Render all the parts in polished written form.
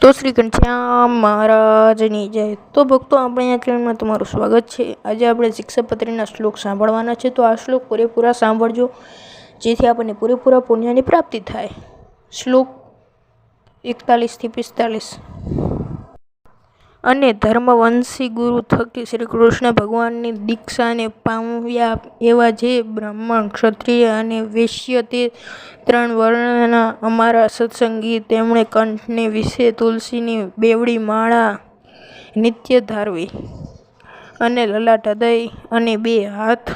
તો શ્રી ઘનશ્યામ મહારાજની જય। તો ભક્તો, આપણે આ ચેનલમાં તમારું સ્વાગત છે। આજે આપણે શિક્ષાપત્રીના શ્લોક સાંભળવાના છે। તો આ શ્લોક પૂરેપૂરા સાંભળજો, જેથી આપણને પૂરેપૂરા પુણ્યની પ્રાપ્તિ થાય। શ્લોક 41 થી 45। અને ધર્મવંશી ગુરુ થકી શ્રી કૃષ્ણ ભગવાનની દીક્ષાને પામ્યા એવા જે બ્રાહ્મણ, ક્ષત્રિય અને વૈશ્ય તે ત્રણ વર્ણના અમારા સત્સંગી, તેમણે કંઠને વિશે તુલસીની બેવડી માળા નિત્ય ધારવી, અને લલાટ, હૃદય અને બે હાથ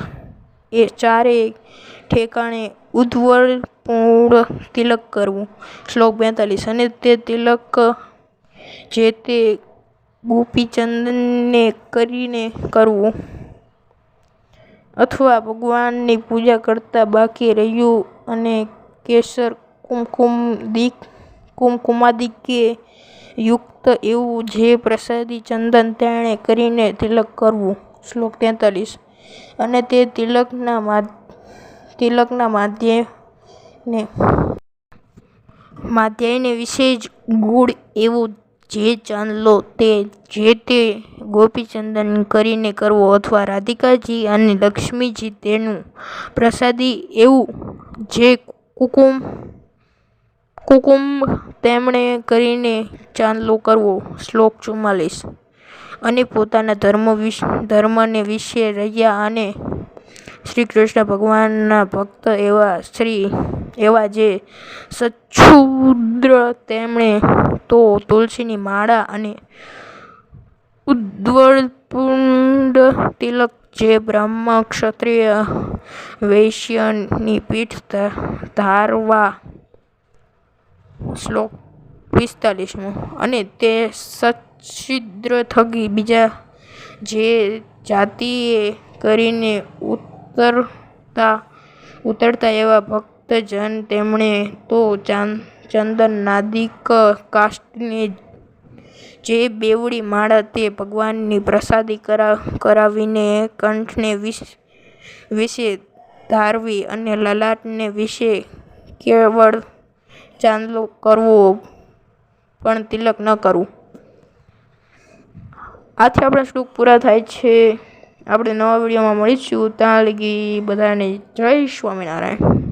એ ચારે ઠેકાણે ઉદ્વળપૂર્ણ તિલક કરવું। શ્લોક 42। અને તે તિલક જે તે ગોપીચંદનને કરીને કરવું, અથવા ભગવાનની પૂજા કરતા બાકી રહ્યું અને કેસર કુમકુમાદિકે યુક્ત એવું જે પ્રસાદી ચંદન તેણે કરીને તિલક કરવું। શ્લોક 43। અને તે તિલકના માધ્યાયને વિશે જ ગુળ એવો જે ચાંદલો તે જે તે ગોપીચંદન કરીને કરવો, અથવા રાધિકાજી અને લક્ષ્મીજી તેનું પ્રસાદી એવું જે કુકુમ તેમણે કરીને ચાંદલો કરવો। શ્લોક 44। અને પોતાના ધર્મને વિશે રહ્યા અને શ્રી કૃષ્ણ ભગવાનના ભક્ત એવા જે સચ્છુદ્ર, તેમણે તો તુલસીની માળા અને ઉદ્વળપૂર્ણ તિલક જે બ્રાહ્મણ, ક્ષત્રિય, વૈશ્યની પીઠ ધારવા। શ્લોક 45। અને તે સચ્છિદ્ર થકી બીજા જે જાતિએ કરીને ઉતરતા એવા ભક્તજન, તેમણે તો ચંદનાદિક કાષ્ઠની જે બેવડી માળા તે ભગવાનની પ્રસાદી કરાવીને કંઠને વિશે ધારવી, અને લલાટને વિશે કેવળ ચાંદલો કરવો, પણ તિલક ન કરવું। આથી આપણા શ્લોક પૂરા થાય છે। આપણે નવા વિડીયોમાં મળીશું। ત્યાં લગી બધાને જય સ્વામિનારાયણ।